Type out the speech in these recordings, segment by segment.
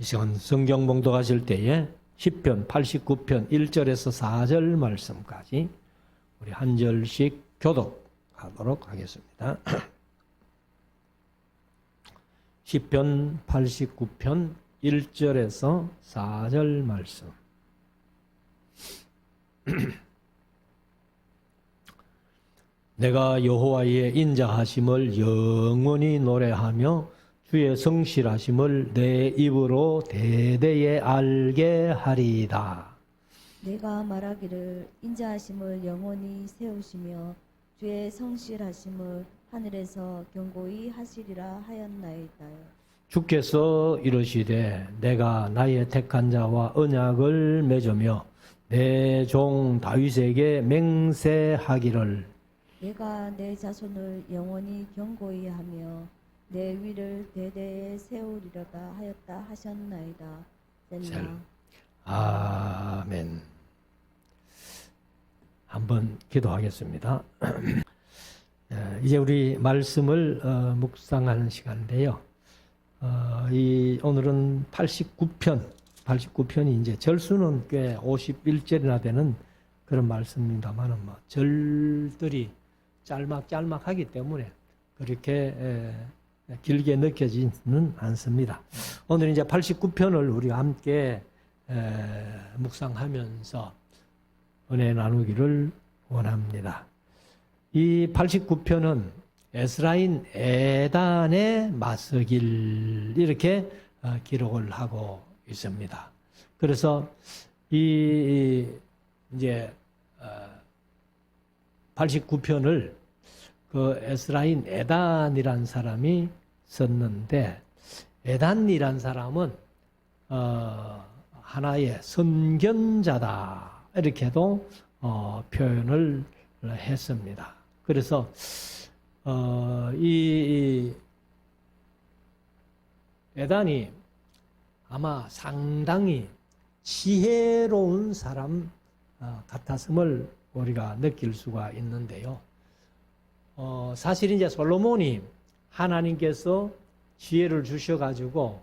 이 시간 성경 봉독하실 때에 시편 89편 1절에서 4절 말씀까지 우리 한 절씩 교독하도록 하겠습니다. 시편 89편 1절에서 4절 말씀. 내가 여호와의 인자하심을 영원히 노래하며 주의 성실하심을 내 입으로 대대에 알게 하리이다. 내가 말하기를 인자하심을 영원히 세우시며 주의 성실하심을 하늘에서 경고히 하시리라 하였나이다. 주께서 이르시되 내가 나의 택한 자와 언약을 맺으며 내 종 다윗에게 맹세하기를 내가 내 자손을 영원히 경고히 하며 내 위를 대대에 세우리라가 하였다 하셨나이다. 셀라. 아멘. 한번 기도하겠습니다. 이제 우리 말씀을 묵상하는 시간인데요. 오늘은 89편이 이제 절수는 꽤 51절이나 되는 그런 말씀입니다만 절들이 짤막짤막하기 때문에 그렇게 길게 느껴지지는 않습니다. 오늘 이제 89편을 우리가 함께 묵상하면서 은혜 나누기를 원합니다. 이 89편은 에스라인 에단의 맞서길 이렇게 기록을 하고 있습니다. 그래서 이 이제 89편을 그 에스라인 에단이란 사람이 썼는데, 에단이란 사람은 하나의 선견자다 이렇게도 표현을 했습니다. 그래서 이 에단이 아마 상당히 지혜로운 사람 같았음을 우리가 느낄 수가 있는데요. 사실 이제 솔로몬이 하나님께서 지혜를 주셔가지고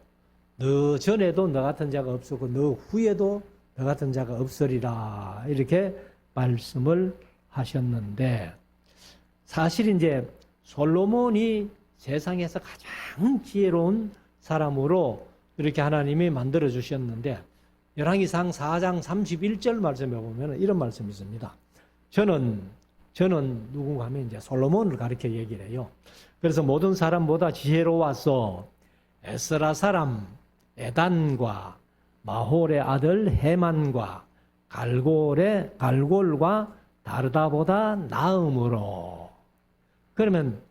너 전에도 너 같은 자가 없었고 너 후에도 너 같은 자가 없으리라 이렇게 말씀을 하셨는데, 사실 이제 솔로몬이 세상에서 가장 지혜로운 사람으로 이렇게 하나님이 만들어 주셨는데, 열왕기상 4장 31절 말씀에 보면 이런 말씀이 있습니다. 저는 누군가 하면 이제 솔로몬을 가리켜 얘기를 해요. 그래서 모든 사람보다 지혜로워서 에스라 사람 에단과 마홀의 아들 헤만과 갈골과 다르다보다 나음으로. 그러면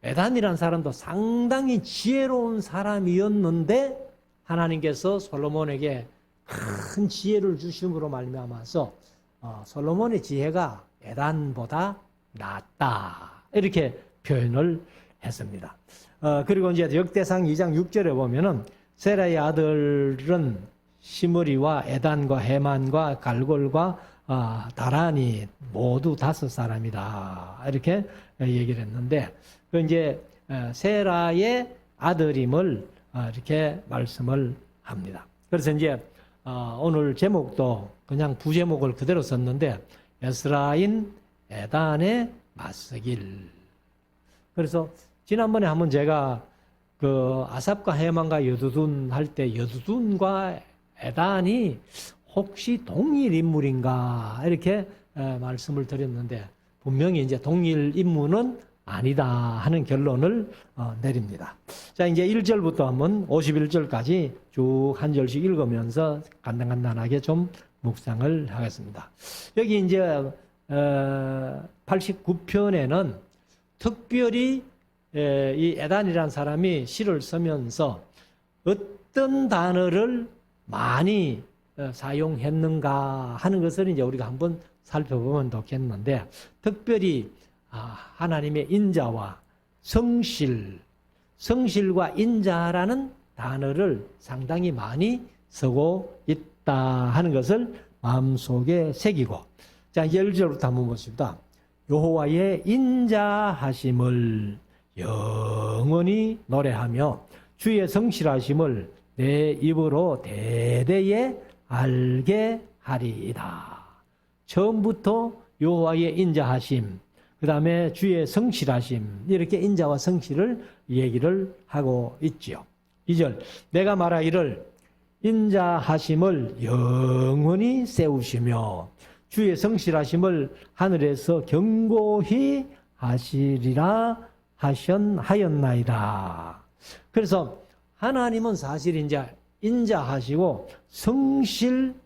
에단이라는 사람도 상당히 지혜로운 사람이었는데 하나님께서 솔로몬에게 큰 지혜를 주심으로 말미암아서 솔로몬의 지혜가 에단보다 낫다 이렇게 표현을 했습니다. 그리고 이제 역대상 2장 6절에 보면은 세라의 아들은 시므리와 에단과 헤만과 갈골과 다란이 모두 5사람이다 이렇게 얘기를 했는데, 그 이제 세라의 아들임을 이렇게 말씀을 합니다. 그래서 이제 오늘 제목도 그냥 부제목을 그대로 썼는데 에스라인 에단의 맞서길. 그래서 지난번에 한번 제가 그 아삽과 헤만과 여두둔 할 때 여두둔과 에단이 혹시 동일 인물인가 이렇게 말씀을 드렸는데, 분명히 이제 동일 인물은 아니다 하는 결론을 내립니다. 자, 이제 1절부터 한번 51절까지 쭉 한 절씩 읽으면서 간단하게 좀 묵상을 하겠습니다. 여기 이제 89편에는 특별히 이 에단이라는 사람이 시를 쓰면서 어떤 단어를 많이 사용했는가 하는 것을 이제 우리가 한번 살펴보면 좋겠는데, 특별히 하나님의 인자와 성실과 인자라는 단어를 상당히 많이 쓰고 있다 하는 것을 마음속에 새기고, 자, 1절부터 한번 보십시다. 여호와의 인자하심을 영원히 노래하며 주의 성실하심을 내 입으로 대대에 알게 하리이다. 처음부터 여호와의 인자하심, 그 다음에 주의 성실하심, 이렇게 인자와 성실을 얘기를 하고 있지요. 2절, 내가 말하기를 인자하심을 영원히 세우시며 주의 성실하심을 하늘에서 견고히 하시리라 하였나이다. 그래서 하나님은 사실 이제 인자하시고 성실하시다.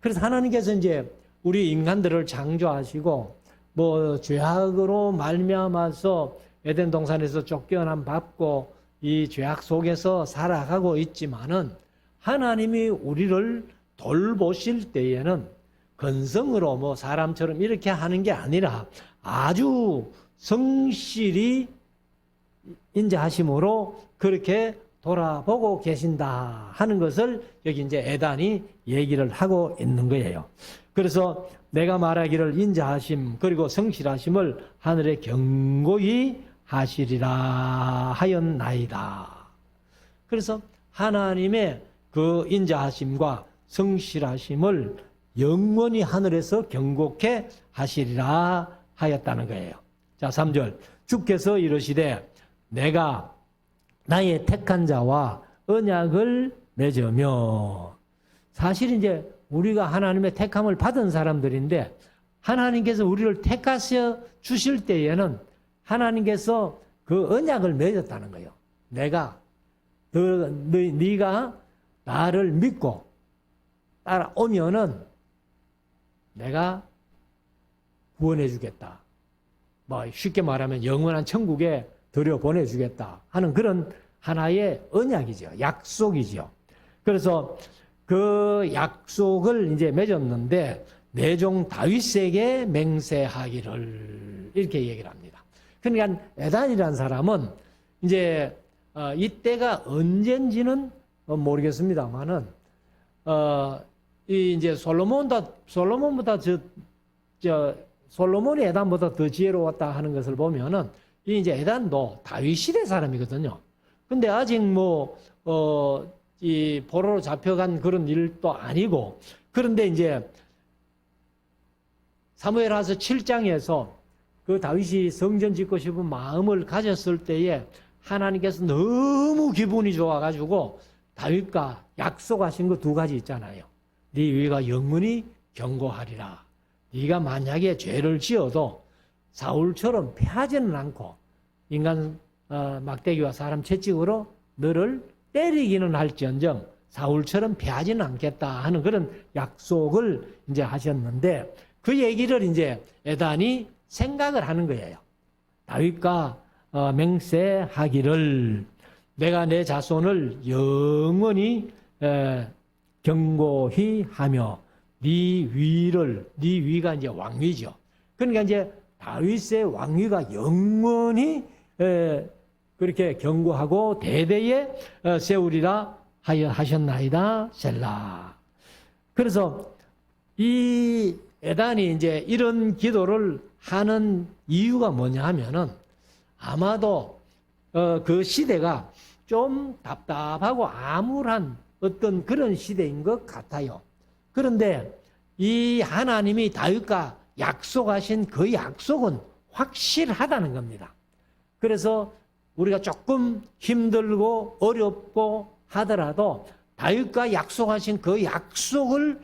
그래서 하나님께서 이제 우리 인간들을 창조하시고 뭐 죄악으로 말미암아서 에덴 동산에서 쫓겨남 받고 이 죄악 속에서 살아가고 있지만은 하나님이 우리를 돌보실 때에는 건성으로 뭐 사람처럼 이렇게 하는 게 아니라 아주 성실히 인자하심으로 그렇게 돌아보고 계신다 하는 것을 여기 이제 에단이 얘기를 하고 있는 거예요. 그래서 내가 말하기를 인자하심 그리고 성실하심을 하늘에 견고히 하시리라 하였나이다. 그래서 하나님의 그 인자하심과 성실하심을 영원히 하늘에서 견고케 하시리라 하였다는 거예요. 자, 3절. 주께서 이르시되 내가 나의 택한 자와 언약을 맺으며, 사실 이제 우리가 하나님의 택함을 받은 사람들인데 하나님께서 우리를 택하셔 주실 때에는 하나님께서 그 언약을 맺었다는 거예요. 네가 나를 믿고 따라오면은 내가 구원해 주겠다. 뭐 쉽게 말하면 영원한 천국에 들여 보내주겠다 하는 그런 하나의 언약이죠. 약속이죠. 그래서 그 약속을 이제 맺었는데 내 종 다윗에게 맹세하기를 이렇게 얘기를 합니다. 그러니까 에단이라는 사람은 이제 이때가 언젠지는 모르겠습니다만은 이 이제 솔로몬보다 솔로몬이 에단보다 더 지혜로웠다 하는 것을 보면은 이 이제 에단도 다윗 시대 사람이거든요. 근데 아직 이 포로로 잡혀간 그런 일도 아니고, 그런데 이제 사무엘하서 7장에서 그 다윗이 성전 짓고 싶은 마음을 가졌을 때에 하나님께서 너무 기분이 좋아가지고 다윗과 약속하신 거 두 가지 있잖아요. 네 위가 영원히 견고하리라. 네가 만약에 죄를 지어도 사울처럼 패하지는 않고 인간 막대기와 사람 채찍으로 너를 때리기는 할지언정 사울처럼 패하지는 않겠다 하는 그런 약속을 이제 하셨는데, 그 얘기를 이제 에단이 생각을 하는 거예요. 다윗과 맹세하기를 내가 내 자손을 영원히 견고히 하며 네 위가 이제 왕위죠. 그러니까 이제 다윗의 왕위가 영원히 그렇게 견고하고 대대에 세우리라 하셨나이다 셀라. 그래서 이 에단이 이제 이런 기도를 하는 이유가 뭐냐 하면은 아마도 그 시대가 좀 답답하고 암울한 어떤 그런 시대인 것 같아요. 그런데 이 하나님이 다윗과 약속하신 그 약속은 확실하다는 겁니다. 그래서 우리가 조금 힘들고 어렵고 하더라도 다윗과 약속하신 그 약속을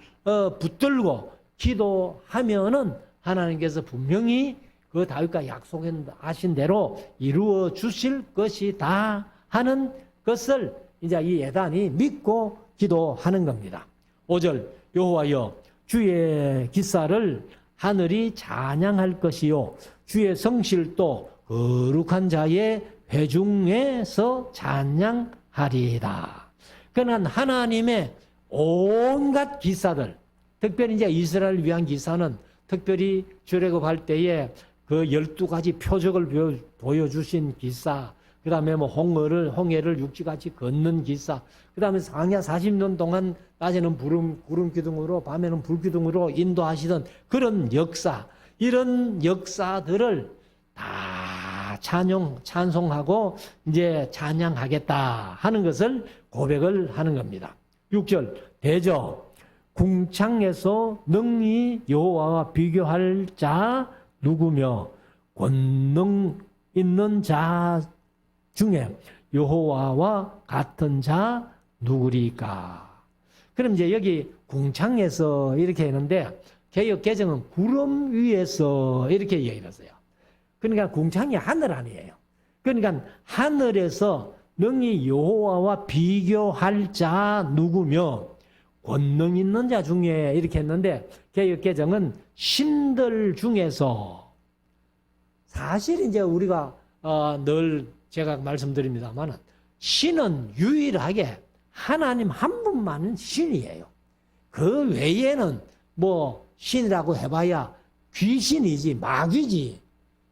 붙들고 기도하면은 하나님께서 분명히 그 다윗과 약속하신 대로 이루어 주실 것이다 하는 것을 이제 이 에단이 믿고 기도하는 겁니다. 5절 여호와여 주의 기사를 하늘이 찬양할 것이요 주의 성실도 거룩한 자의 회중에서 찬양하리이다. 그는 하나님의 온갖 기사들, 특별히 이제 이스라엘을 위한 기사는 특별히 출애굽할 때에 그 12가지 표적을 보여주신 기사, 그 다음에 뭐 홍해를 육지같이 걷는 기사, 그 다음에 광야 40년 동안 낮에는 구름 기둥으로 밤에는 불 기둥으로 인도하시던 그런 역사, 이런 역사들을 다 찬송하고 이제 찬양하겠다 하는 것을 고백을 하는 겁니다. 6절 대저 궁창에서 능히 여호와와 비교할 자 누구며 권능 있는 자 중에 여호와와 같은 자 누구리까? 그럼 이제 여기 궁창에서 이렇게 했는데 개역 개정은 구름 위에서 이렇게 얘기를 했어요. 그러니까 궁창이 하늘 아니에요. 그러니까 하늘에서 능히 여호와와 비교할 자 누구며 권능 있는 자 중에 이렇게 했는데 개역 개정은 신들 중에서 사실 이제 우리가 늘 제가 말씀드립니다만 신은 유일하게 하나님 한 분만은 신이에요. 그 외에는 뭐 신이라고 해봐야 귀신이지 마귀지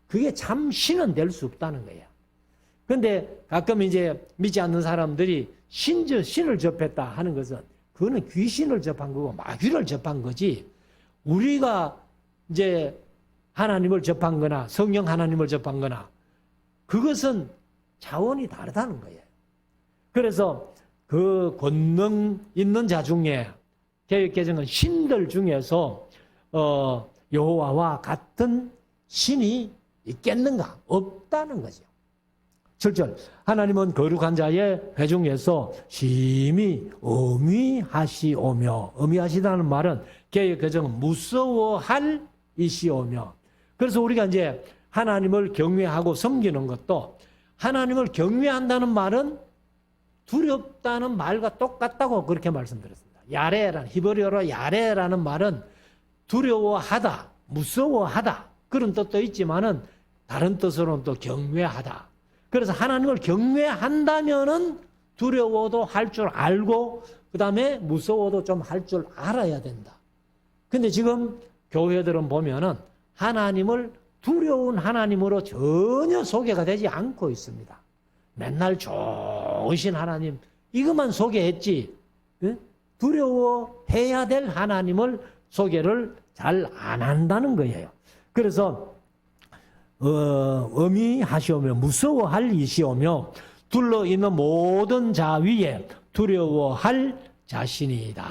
그게 참 신은 될 수 없다는 거예요. 그런데 가끔 이제 믿지 않는 사람들이 신을 접했다 하는 것은 그거는 귀신을 접한 거고 마귀를 접한 거지 우리가 이제 하나님을 접한 거나 성령 하나님을 접한 거나 그것은 차원이 다르다는 거예요. 그래서 그 권능 있는 자 중에 개역개정은 신들 중에서 여호와와 같은 신이 있겠는가? 없다는 거죠. 7절 하나님은 거룩한 자의 회중에서 심히 엄히하시오며 엄히하시다는 말은 개역개정은 무서워할 이시오며 그래서 우리가 이제 하나님을 경외하고 섬기는 것도 하나님을 경외한다는 말은 두렵다는 말과 똑같다고 그렇게 말씀드렸습니다. 야레라는 히브리어로 야레라는 말은 두려워하다, 무서워하다 그런 뜻도 있지만은 다른 뜻으로는 또 경외하다. 그래서 하나님을 경외한다면은 두려워도 할 줄 알고 그다음에 무서워도 좀 할 줄 알아야 된다. 근데 지금 교회들은 보면은 하나님을 두려운 하나님으로 전혀 소개가 되지 않고 있습니다. 맨날 좋으신 하나님 이것만 소개했지 두려워해야 될 하나님을 소개를 잘 안 한다는 거예요. 그래서 엄히하시오며 무서워할 이시오며 둘러있는 모든 자 위에 두려워할 자신이다.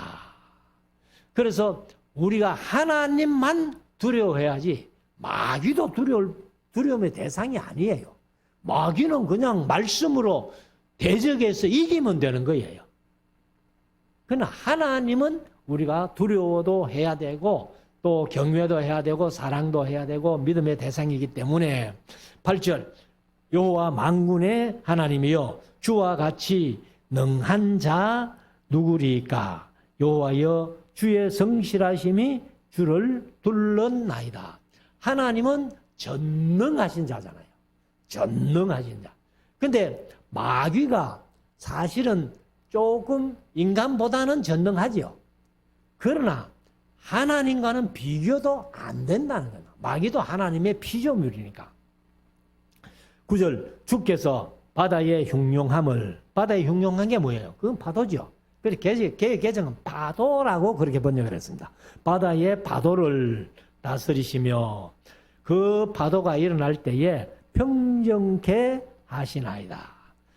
그래서 우리가 하나님만 두려워해야지 마귀도 두려움의 대상이 아니에요. 마귀는 그냥 말씀으로 대적해서 이기면 되는 거예요. 그러나 하나님은 우리가 두려워도 해야 되고 또 경외도 해야 되고 사랑도 해야 되고 믿음의 대상이기 때문에 8절 여호와 만군의 하나님이여 주와 같이 능한 자 누구리까 여호와여 주의 성실하심이 주를 둘렀나이다. 하나님은 전능하신 자잖아요. 전능하신 자. 근데 마귀가 사실은 조금 인간보다는 전능하지요. 그러나 하나님과는 비교도 안 된다는 거예요. 마귀도 하나님의 피조물이니까. 9절 주께서 바다의 흉용함을 바다의 흉용한 게 뭐예요? 그건 파도죠. 그래서 개정은 파도라고 그렇게 번역을 했습니다. 바다의 파도를 다스리시며 그 파도가 일어날 때에 평정케 하시나이다.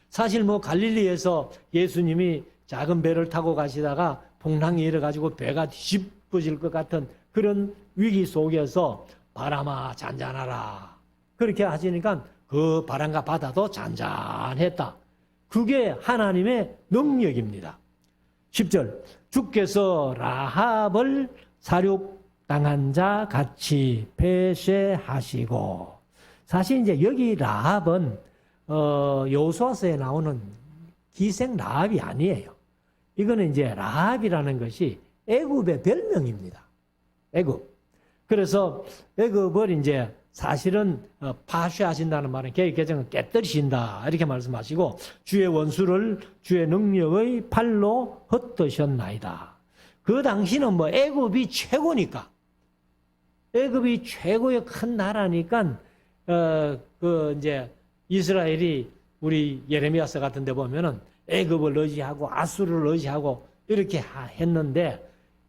사실 뭐 갈릴리에서 예수님이 작은 배를 타고 가시다가 풍랑이 일어가지고 배가 뒤집어질 것 같은 그런 위기 속에서 바람아 잔잔하라 그렇게 하시니까 그 바람과 바다도 잔잔했다. 그게 하나님의 능력입니다. 10절 주께서 라합을 사륙당한 자 같이 폐쇄하시고 사실 이제 여기 라합은 여호수아서에 나오는 기생 라합이 아니에요. 이거는 이제 라합이라는 것이 애굽의 별명입니다. 애굽. 그래서 애굽을 이제 사실은 파쇄하신다는 말은 개정은 깨뜨리신다 이렇게 말씀하시고 주의 원수를 주의 능력의 팔로 흩으셨나이다. 그 당시는 뭐 애굽이 최고니까 애굽이 최고의 큰 나라니까 그 이제 이스라엘이 우리 예레미야서 같은 데 보면은 애굽을 의지하고 아수르를 의지하고 이렇게 했는데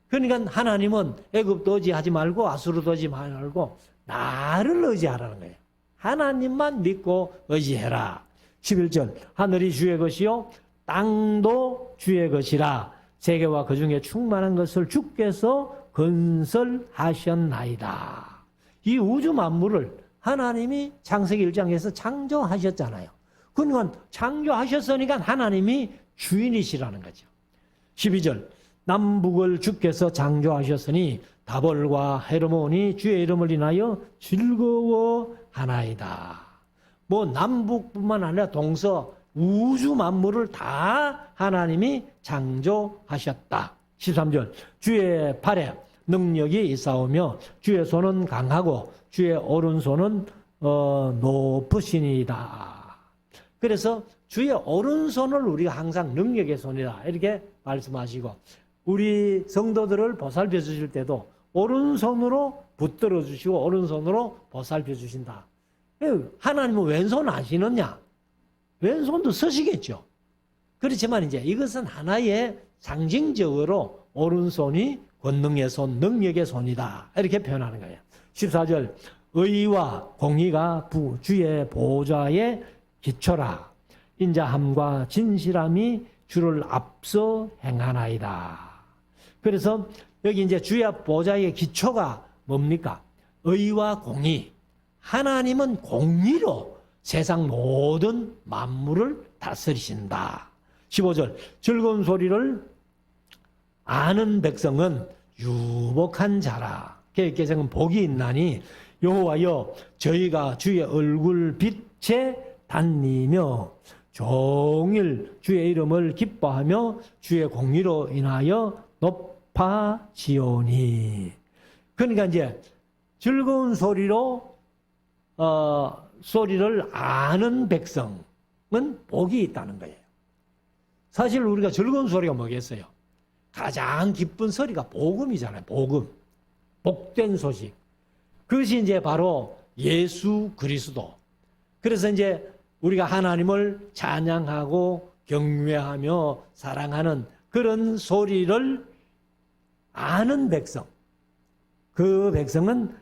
그러니까 하나님은 애굽도 의지하지 말고 아수르도 의지하지 말고 나를 의지하라는 거예요. 하나님만 믿고 의지해라. 11절 하늘이 주의 것이요 땅도 주의 것이라. 세계와 그 중에 충만한 것을 주께서 건설하셨나이다. 이 우주 만물을 하나님이 창세기 1장에서 창조하셨잖아요. 그러니까 창조하셨으니까 하나님이 주인이시라는 거죠. 12절 남북을 주께서 창조하셨으니 다볼과 헤르몬이 주의 이름을 인하여 즐거워하나이다. 뭐 남북뿐만 아니라 동서 우주 만물을 다 하나님이 창조하셨다. 13절 주의 팔에 능력이 있사오며 주의 손은 강하고 주의 오른손은 높으시니이다. 그래서 주의 오른손을 우리가 항상 능력의 손이다 이렇게 말씀하시고, 우리 성도들을 보살펴 주실 때도 오른손으로 붙들어 주시고 오른손으로 보살펴 주신다. 하나님은 왼손 아시느냐? 왼손도 쓰시겠죠. 그렇지만 이제 이것은 하나의 상징적으로 오른손이 권능의 손, 능력의 손이다 이렇게 표현하는 거예요. 14절 의와 공의가 주의 보좌에 기초라. 인자함과 진실함이 주를 앞서 행하나이다. 그래서 여기 이제 주의 보좌의 기초가 뭡니까? 의와 공의. 하나님은 공의로 세상 모든 만물을 다스리신다. 15절 즐거운 소리를 아는 백성은 유복한 자라. 개혁개정은 복이 있나니 여호와여 저희가 주의 얼굴 빛에 다니며 종일 주의 이름을 기뻐하며 주의 공의로 인하여 높아지오니. 그러니까 이제 즐거운 소리로 소리를 아는 백성은 복이 있다는 거예요. 사실 우리가 즐거운 소리가 뭐겠어요? 가장 기쁜 소리가 복음이잖아요. 복음. 복된 소식. 그것이 이제 바로 예수 그리스도. 그래서 이제 우리가 하나님을 찬양하고 경외하며 사랑하는 그런 소리를 아는 백성. 그 백성은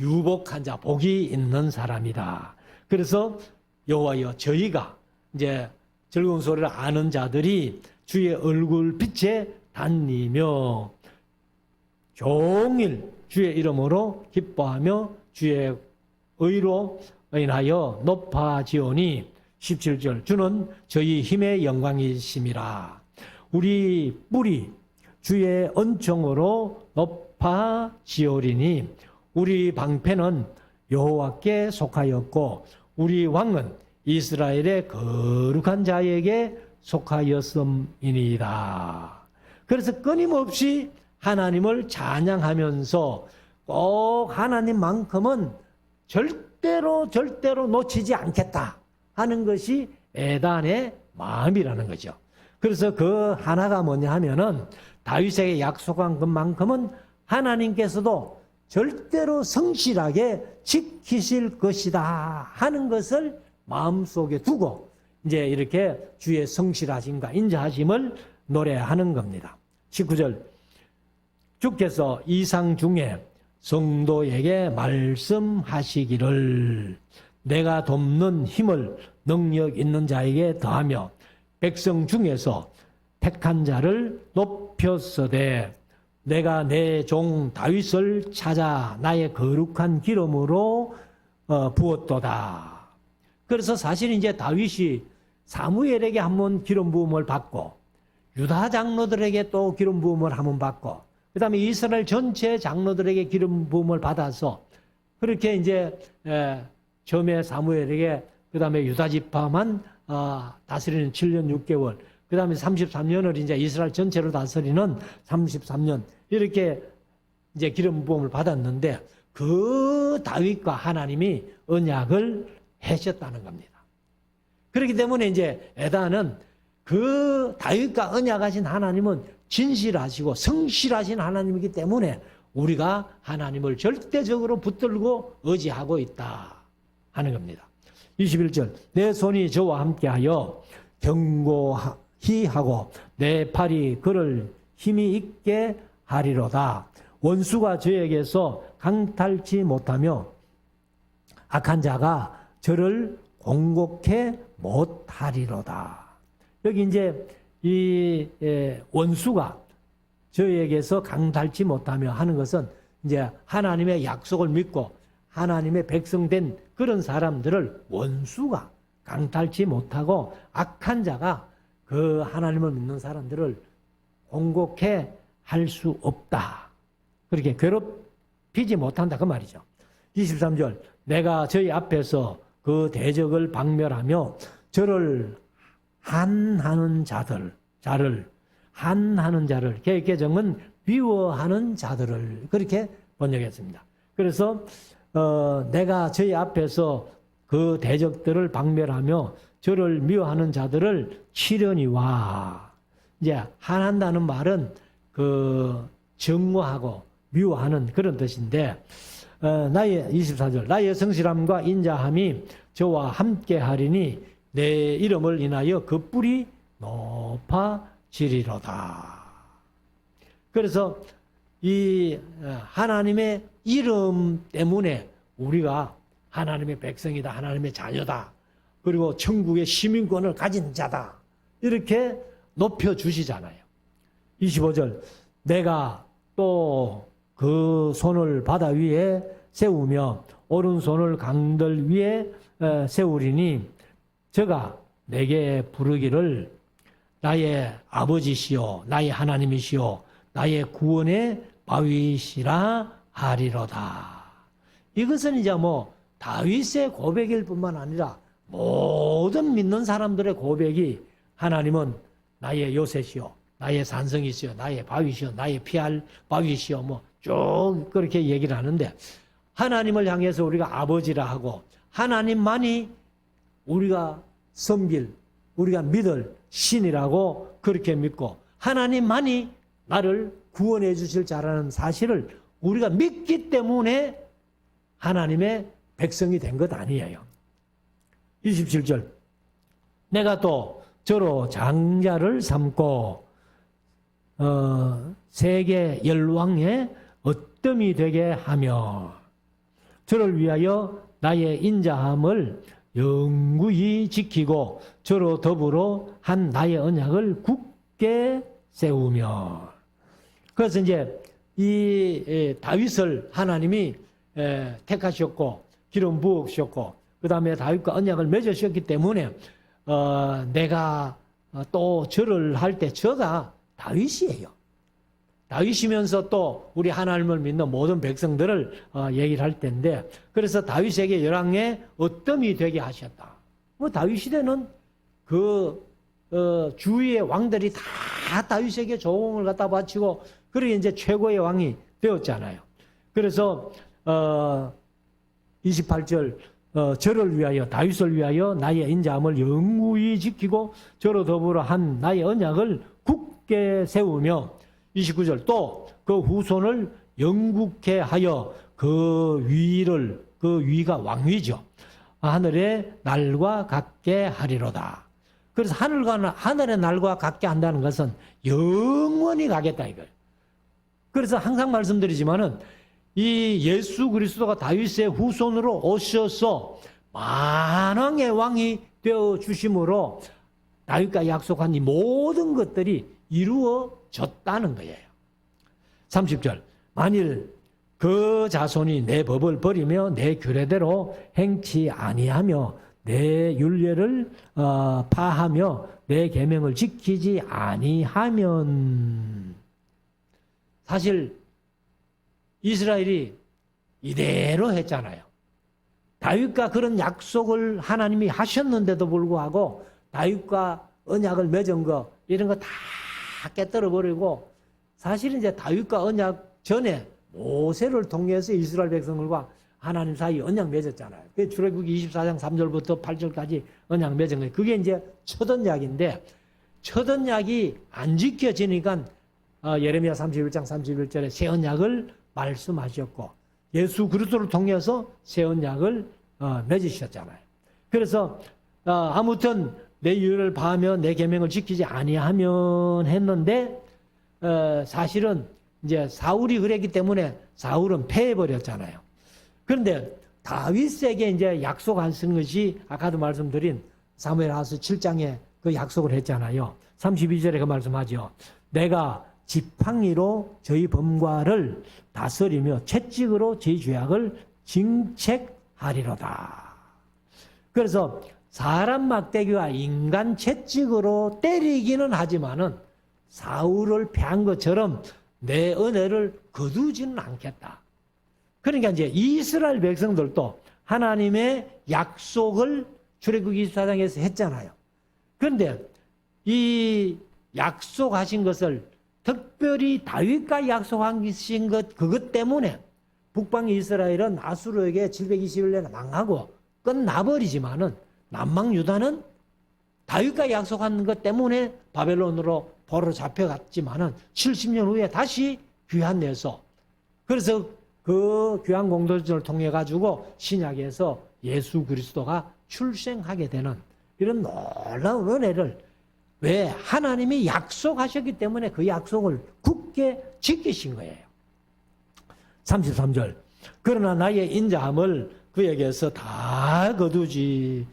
유복한 자, 복이 있는 사람이다. 그래서 여호와여 저희가 이제 즐거운 소리를 아는 자들이 주의 얼굴 빛에 다니며 종일 주의 이름으로 기뻐하며 주의 의로 인하여 높아지오니. 17절 주는 저희 힘의 영광이심이라. 우리 뿔이 주의恩宠으로 높아지오리니. 우리 방패는 여호와께 속하였고 우리 왕은 이스라엘의 거룩한 자에게 속하였음이니이다. 그래서 끊임없이 하나님을 찬양하면서 꼭 하나님만큼은 절대로 놓치지 않겠다 하는 것이 애단의 마음이라는 거죠. 그래서 그 하나가 뭐냐 하면은 다윗에게 약속한 것만큼은 하나님께서도 절대로 성실하게 지키실 것이다 하는 것을 마음속에 두고 이제 이렇게 주의 성실하심과 인자하심을 노래하는 겁니다. 19절 주께서 이상 중에 성도에게 말씀하시기를 내가 돕는 힘을 능력 있는 자에게 더하며 백성 중에서 택한 자를 높였으되 내가 내 종 다윗을 찾아 나의 거룩한 기름으로 부었도다. 그래서 사실 이제 다윗이 사무엘에게 한번 기름 부음을 받고 유다 장로들에게 또 기름 부음을 한번 받고 그다음에 이스라엘 전체 장로들에게 기름 부음을 받아서 그렇게 이제 처음에 사무엘에게 그다음에 유다 지파만 다스리는 7년 6개월 그다음에 33년을 이제 이스라엘 전체로 다스리는 33년 이렇게 이제 기름 부음을 받았는데 그 다윗과 하나님이 언약을 하셨다는 겁니다. 그렇기 때문에 이제 에다는 그 다윗과 언약하신 하나님은 진실하시고 성실하신 하나님이기 때문에 우리가 하나님을 절대적으로 붙들고 의지하고 있다 하는 겁니다. 21절 내 손이 저와 함께하여 견고히 하고 내 팔이 그를 힘이 있게 하리로다. 원수가 저에게서 강탈치 못하며 악한 자가 저를 공곡해 못하리로다. 여기 이제 이 원수가 저에게서 강탈치 못하며 하는 것은 이제 하나님의 약속을 믿고 하나님의 백성된 그런 사람들을 원수가 강탈치 못하고 악한 자가 그 하나님을 믿는 사람들을 공곡해 할 수 없다. 그렇게 괴롭히지 못한다 그 말이죠. 23절 내가 저희 앞에서 그 대적을 박멸하며 저를 한하는 자를 한하는 자를 개정은 미워하는 자들을 그렇게 번역했습니다. 그래서 내가 저희 앞에서 그 대적들을 박멸하며 저를 미워하는 자들을 치려니와 이제 한한다는 말은 그 증오하고 미워하는 그런 뜻인데 나의 24절 나의 성실함과 인자함이 저와 함께 하리니 내 이름을 인하여 그 뿔이 높아지리로다. 그래서 이 하나님의 이름 때문에 우리가 하나님의 백성이다, 하나님의 자녀다, 그리고 천국의 시민권을 가진 자다 이렇게 높여주시잖아요. 25절 내가 또 그 손을 바다 위에 세우며 오른손을 강들 위에 세우리니 저가 내게 부르기를 나의 아버지시오 나의 하나님이시오 나의 구원의 바위시라 하리로다. 이것은 이제 뭐 다윗의 고백일 뿐만 아니라 모든 믿는 사람들의 고백이 하나님은 나의 요새시오 나의 산성이시오 나의 바위시오 나의 피할 바위시오 뭐 쭉 그렇게 얘기를 하는데 하나님을 향해서 우리가 아버지라 하고 하나님만이 우리가 섬길 우리가 믿을 신이라고 그렇게 믿고 하나님만이 나를 구원해 주실 자라는 사실을 우리가 믿기 때문에 하나님의 백성이 된 것 아니에요. 27절 내가 또 저로 장자를 삼고 세계 열왕의 어뜸이 되게 하며 저를 위하여 나의 인자함을 영구히 지키고 저로 더불어 한 나의 언약을 굳게 세우며 그래서 이제 이 다윗을 하나님이 택하셨고 기름 부으셨고 그 다음에 다윗과 언약을 맺으셨기 때문에 내가 또 절을 할 때 저가 다윗이에요. 다윗이면서 또 우리 하나님을 믿는 모든 백성들을 얘기를 할 텐데 그래서 다윗에게 열왕의 어뜸이 되게 하셨다. 뭐 다윗 시대는 그 주위의 왕들이 다 다윗에게 조공을 갖다 바치고 그러게 이제 최고의 왕이 되었잖아요. 그래서 28절 저를 위하여 다윗을 위하여 나의 인자함을 영구히 지키고 저로 더불어 한 나의 언약을 굳게 세우며 29절 또 그 후손을 영국케 하여 그 위가 왕위죠. 하늘의 날과 같게 하리로다. 그래서 하늘의 날과 같게 한다는 것은 영원히 가겠다 이거예요. 그래서 항상 말씀드리지만은 이 예수 그리스도가 다윗의 후손으로 오셔서 만왕의 왕이 되어 주심으로 다윗과 약속한 이 모든 것들이 이루어졌다는 거예요. 30절 만일 그 자손이 내 법을 버리며 내 규례대로 행치 아니하며 내 율례를 파하며 내 계명을 지키지 아니하면 사실 이스라엘이 이대로 했잖아요. 다윗과 그런 약속을 하나님이 하셨는데도 불구하고 다윗과 언약을 맺은 거 이런 거 다 깨뜨려 버리고 사실 이제 다윗과 언약 전에 모세를 통해서 이스라엘 백성들과 하나님 사이 언약 맺었잖아요. 그 출애굽기 24장 3절부터 8절까지 언약 맺은 거예요. 그게 이제 첫 언약인데 첫 언약이 안 지켜지니까 예레미야 31장 31절에 새 언약을 말씀하셨고 예수 그리스도를 통해서 새 언약을 맺으셨잖아요. 그래서 아무튼 내 율을 파하며 내 계명을 지키지 아니하면 했는데 사실은 이제 사울이 그랬기 때문에 사울은 패해버렸잖아요. 그런데 다윗에게 이제 약속하신 것이 아까도 말씀드린 사무엘하서 7장에 그 약속을 했잖아요. 32절에 그 말씀하죠. 내가 지팡이로 저희 범과를 다스리며 채찍으로 저희 죄악을 징책하리로다. 그래서 사람 막대기와 인간 채찍으로 때리기는 하지만은 사울을 패한 것처럼 내 은혜를 거두지는 않겠다. 그러니까 이제 이스라엘 백성들도 하나님의 약속을 출애굽기 24장에서 했잖아요. 그런데 이 약속하신 것을 특별히 다윗과 약속하신 것 그것 때문에 북방 이스라엘은 아수르에게 721년 망하고 끝나버리지만은 남방 유다는 다윗과 약속한 것 때문에 바벨론으로 포로로 잡혀갔지만은 70년 후에 다시 귀환돼서 그래서 그 귀환 공동체를 통해 가지고 신약에서 예수 그리스도가 출생하게 되는 이런 놀라운 은혜를 왜 하나님이 약속하셨기 때문에 그 약속을 굳게 지키신 거예요. 33절 그러나 나의 인자함을 그에게서 다 거두지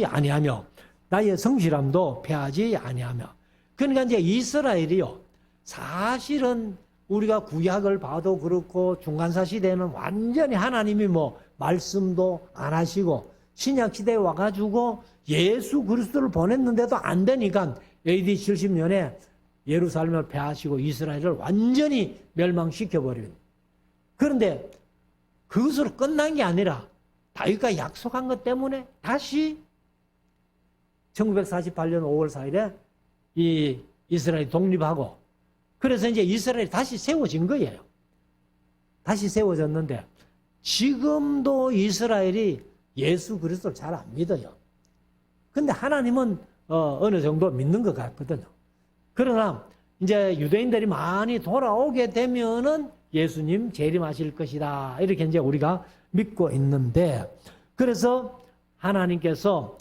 아니하며 나의 성실함도 패하지 아니하며. 그러니까 이제 이스라엘이요 사실은 우리가 구약을 봐도 그렇고 중간사 시대는 완전히 하나님이 뭐 말씀도 안 하시고 신약 시대에 와가지고 예수 그리스도를 보냈는데도 안 되니까 AD 70년에 예루살렘을 패하시고 이스라엘을 완전히 멸망시켜버린. 그런데 그것으로 끝난 게 아니라 다윗과 약속한 것 때문에 다시 1948년 5월 4일에 이 이스라엘이 독립하고 그래서 이제 이스라엘이 다시 세워진 거예요. 다시 세워졌는데 지금도 이스라엘이 예수 그리스도를 잘 안 믿어요. 근데 하나님은 어느 정도 믿는 것 같거든요. 그러나 이제 유대인들이 많이 돌아오게 되면은 예수님 재림하실 것이다. 이렇게 이제 우리가 믿고 있는데 그래서 하나님께서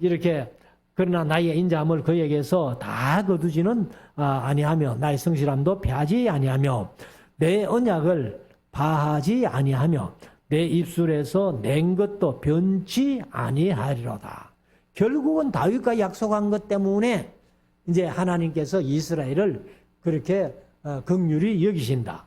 이렇게 그러나 나의 인자함을 그에게서 다 거두지는 아니하며 나의 성실함도 패하지 아니하며 내 언약을 파하지 아니하며 내 입술에서 낸 것도 변치 아니하리로다. 결국은 다윗과 약속한 것 때문에 이제 하나님께서 이스라엘을 그렇게 긍휼히 여기신다.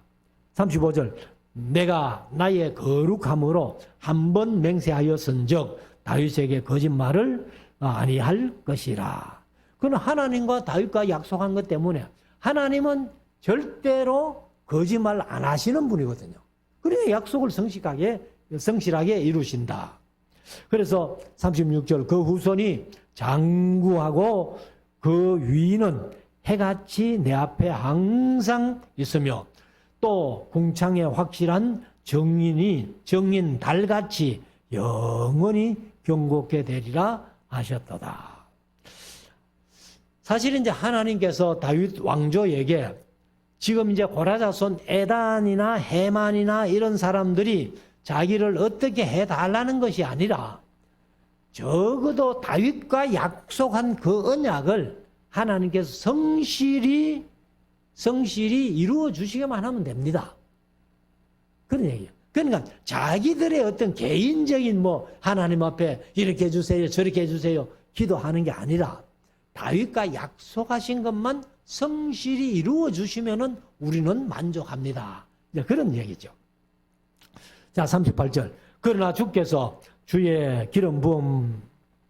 35절 내가 나의 거룩함으로 한 번 맹세하였은즉 다윗에게 거짓말을 아니할 것이라. 그는 하나님과 다윗과 약속한 것 때문에 하나님은 절대로 거짓말 안 하시는 분이거든요. 그래야 약속을 성실하게 이루신다. 그래서 36절 그 후손이 장구하고 그 위는 해같이 내 앞에 항상 있으며 또 궁창에 확실한 정인 달같이 영원히 경고케 되리라 하셨도다. 사실 이제 하나님께서 다윗 왕조에게 지금 이제 고라자손 에단이나 해만이나 이런 사람들이 자기를 어떻게 해달라는 것이 아니라 적어도 다윗과 약속한 그 언약을 하나님께서 성실히 이루어 주시기만 하면 됩니다. 그런 얘기예요. 그러니까 자기들의 어떤 개인적인 뭐 하나님 앞에 이렇게 해주세요 저렇게 해주세요 기도하는 게 아니라 다윗과 약속하신 것만 성실히 이루어 주시면은 우리는 만족합니다. 그런 얘기죠. 자, 38절. 그러나 주께서 주의 기름 부음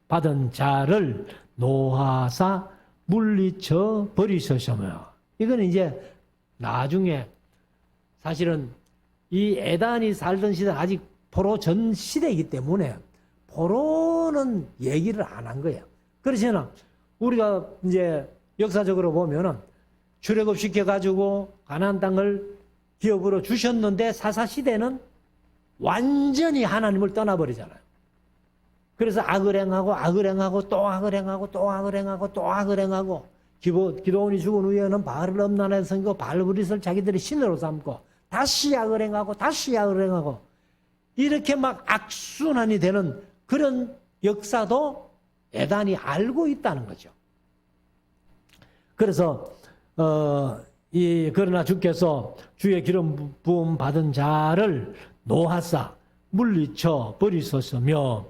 받은 자를 노하사 물리쳐 버리셨으며. 이거는 이제 나중에 사실은 이 에단이 살던 시대는 아직 포로 전 시대이기 때문에 포로는 얘기를 안 한 거예요. 그렇지만 우리가 이제 역사적으로 보면은 출애굽 시켜가지고 가나안 땅을 기업으로 주셨는데 사사시대는 완전히 하나님을 떠나버리잖아요. 그래서 악을 행하고 또 악을 행하고 기도원이 죽은 후에는 바알을 엄란하게 섬기고 바알브릿을 자기들이 신으로 삼고 다시 악을 행하고 이렇게 막 악순환이 되는 그런 역사도 에단이 알고 있다는 거죠. 그래서 그러나 주께서 주의 기름 부음 받은 자를 노하사 물리쳐 버리소서며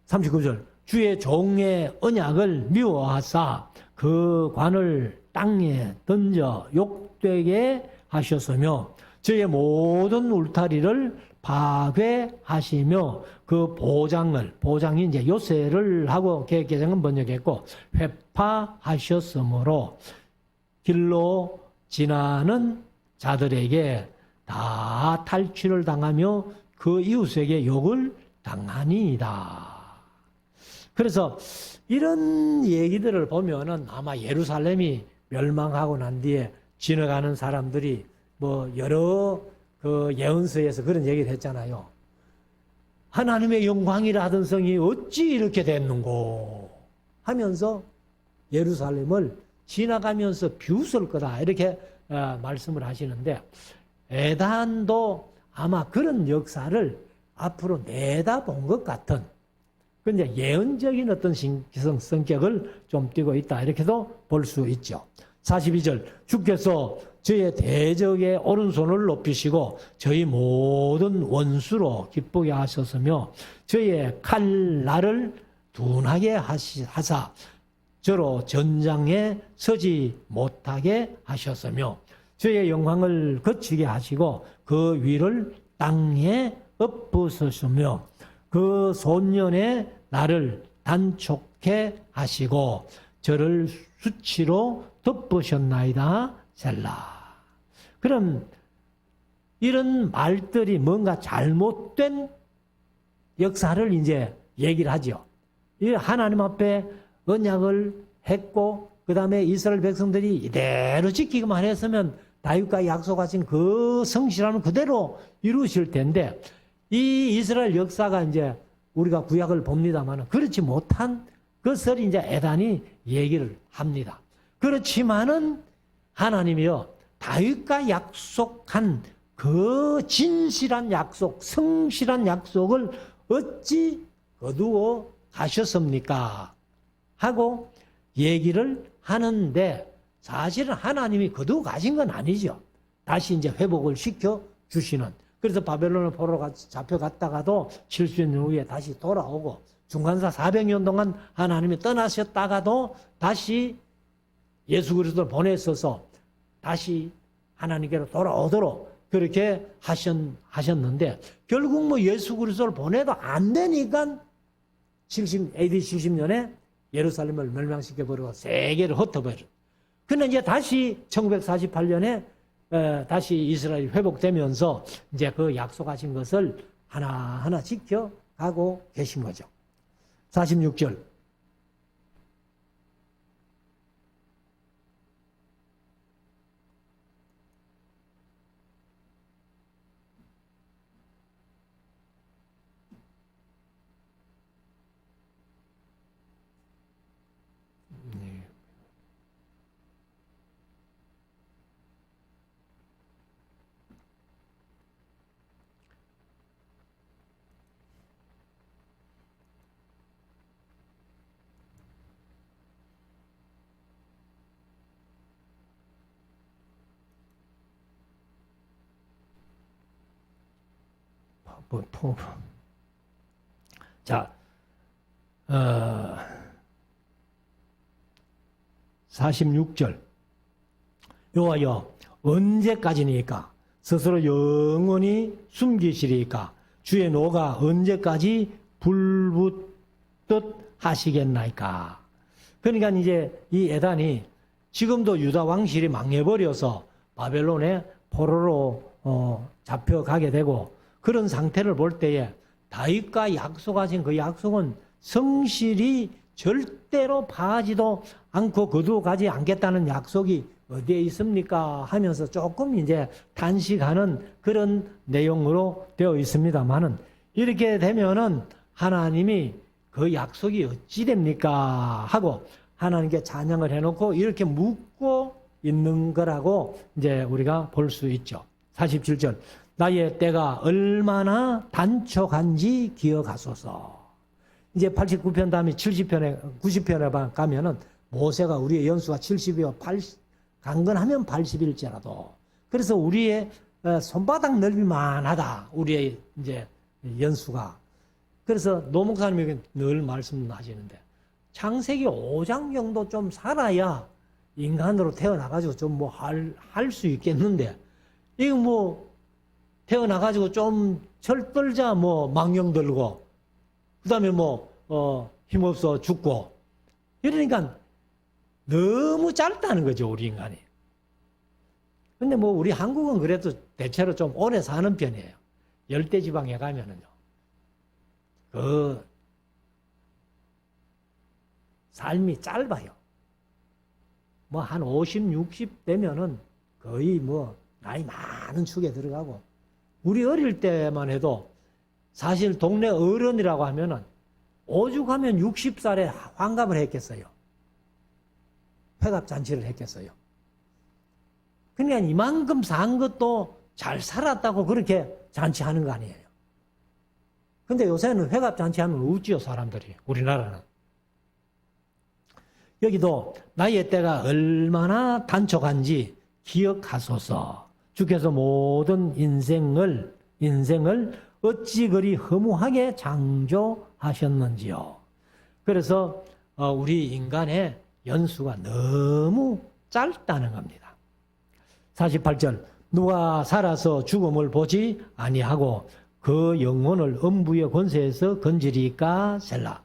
39절 주의 종의 언약을 미워하사 그 관을 땅에 던져 욕되게 하셨으며 저의 모든 울타리를 파괴하시며 그 보장이 이제 요새를 하고 개정은 번역했고 회파하셨으므로 길로 지나는 자들에게 다 탈취를 당하며 그 이웃에게 욕을 당하니이다. 그래서 이런 얘기들을 보면은 아마 예루살렘이 멸망하고 난 뒤에 지나가는 사람들이 뭐 여러 그 예언서에서 그런 얘기를 했잖아요. 하나님의 영광이라 하던 성이 어찌 이렇게 됐는고 하면서 예루살렘을 지나가면서 비웃을 거다 이렇게 말씀을 하시는데 에단도 아마 그런 역사를 앞으로 내다본 것 같은 근데 예언적인 어떤 성격을 좀 띠고 있다 이렇게도 볼 수 있죠. 42절 주께서 저의 대적의 오른손을 높이시고 저희 모든 원수로 기쁘게 하셨으며 저의 칼날을 둔하게 하사 저로 전장에 서지 못하게 하셨으며 저의 영광을 거치게 하시고 그 위를 땅에 엎으셨으며 그 소년의 나를 단촉해 하시고 저를 수치로 덮으셨나이다 셀라. 그럼 이런 말들이 뭔가 잘못된 역사를 이제 얘기를 하죠. 이 하나님 앞에 언약을 했고 그 다음에 이스라엘 백성들이 이대로 지키기만 했으면 다윗과 약속하신 그 성실함을 그대로 이루실 텐데 이 이스라엘 역사가 이제 우리가 구약을 봅니다만 그렇지 못한 것을 이제 에단이 얘기를 합니다. 그렇지만은 하나님이요 다윗과 약속한 그 진실한 약속, 성실한 약속을 어찌 거두어 가셨습니까? 하고 얘기를 하는데 사실은 하나님이 거두어 가신 건 아니죠. 다시 이제 회복을 시켜 주시는. 그래서 바벨론을 포로로 잡혀갔다가도 70년 후에 다시 돌아오고 중간사 400년 동안 하나님이 떠나셨다가도 다시 예수 그리스도를 보내셔서 다시 하나님께로 돌아오도록 그렇게 하셨는데 결국 뭐 예수 그리스도를 보내도 안 되니까 AD 70년에 예루살렘을 멸망시켜버리고 세계를 흩어버려. 근데 이제 다시 1948년에 다시 이스라엘이 회복되면서 이제 그 약속하신 것을 하나하나 지켜가고 계신 거죠. 46절. 자, 46절. 여호와여 언제까지니까 스스로 영원히 숨기시리까 주의 노가 언제까지 불붙듯 하시겠나이까. 그러니까 이제 이 에단이 지금도 유다 왕실이 망해버려서 바벨론의 포로로 잡혀가게 되고 그런 상태를 볼 때에 다윗과 약속하신 그 약속은 성실히 절대로 파하지도 않고 거두어 가지 않겠다는 약속이 어디에 있습니까? 하면서 조금 이제 단식하는 그런 내용으로 되어 있습니다만은 이렇게 되면은 하나님이 그 약속이 어찌 됩니까? 하고 하나님께 찬양을 해놓고 이렇게 묻고 있는 거라고 이제 우리가 볼 수 있죠. 47절. 나의 때가 얼마나 단촉한지 기억하소서. 이제 89편 다음에 70편에, 90편에 가면은 모세가 우리의 연수가 70이요. 강건하면 80일째라도. 그래서 우리의 손바닥 넓이만 하다. 우리의 이제 연수가. 그래서 노 목사님이 늘 말씀하시는데 창세기 5장 정도 좀 살아야 인간으로 태어나가지고 좀 뭐 할 수 있겠는데 이거 뭐 태어나가지고 좀 철떨자 뭐 망령 들고 그다음에 뭐 힘없어 죽고 이러니까 너무 짧다는 거죠 우리 인간이. 근데 뭐 우리 한국은 그래도 대체로 좀 오래 사는 편이에요. 열대지방에 가면은요. 그 삶이 짧아요. 뭐 한 50, 60 되면은 거의 뭐 나이 많은 축에 들어가고 우리 어릴 때만 해도 사실 동네 어른이라고 하면은 오죽하면 60살에 환갑을 했겠어요. 회갑잔치를 했겠어요. 그러니까 이만큼 산 것도 잘 살았다고 그렇게 잔치하는 거 아니에요. 근데 요새는 회갑잔치하면 웃지요, 사람들이. 우리나라는. 여기도 나의 때가 얼마나 단촉한지 기억하소서. 주께서 모든 인생을 어찌 그리 허무하게 창조하셨는지요. 그래서 우리 인간의 연수가 너무 짧다는 겁니다. 48절 누가 살아서 죽음을 보지 아니하고 그 영혼을 음부의 권세에서 건지리까 셀라.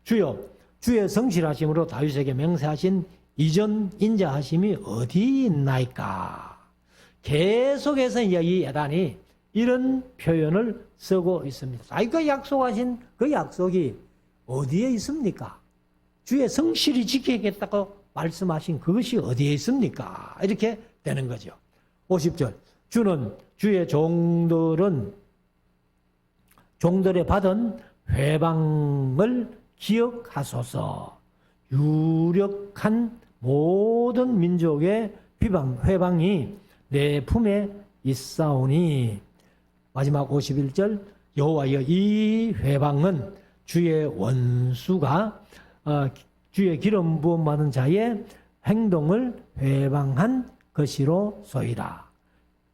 주여 주의 성실하심으로 다윗에게 맹세하신 이전 인자하심이 어디 있나이까. 계속해서 이 예단이 이런 표현을 쓰고 있습니다. 다윗과 약속하신 그 약속이 어디에 있습니까? 주의 성실히 지키겠다고 말씀하신 그것이 어디에 있습니까? 이렇게 되는 거죠. 50절 주는 주의 종들의 받은 회방을 기억하소서. 유력한 모든 민족의 회방이 내 품에 있사오니. 마지막 51절 여호와여 이 회방은 주의 원수가 주의 기름 부음 받은 자의 행동을 회방한 것이로소이다.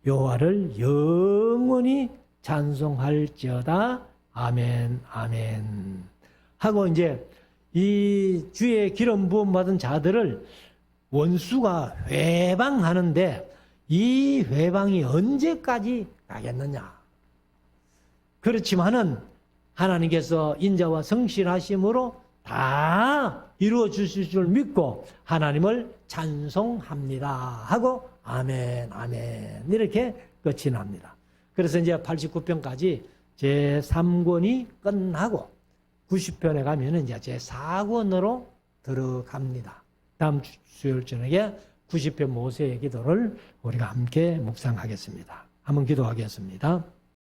여호와를 영원히 찬송할지어다. 아멘 아멘 하고 이제 이 주의 기름 부음 받은 자들을 원수가 회방하는데 이 회방이 언제까지 가겠느냐. 그렇지만은 하나님께서 인자와 성실하심으로 다 이루어 주실 줄 믿고 하나님을 찬송합니다 하고 아멘 아멘 이렇게 끝이 납니다. 그래서 이제 89편까지 제3권이 끝나고 90편에 가면은 이제 제4권으로 들어갑니다. 다음 수요일 저녁에 90편 모세의 기도를 우리가 함께 묵상하겠습니다. 한번 기도하겠습니다.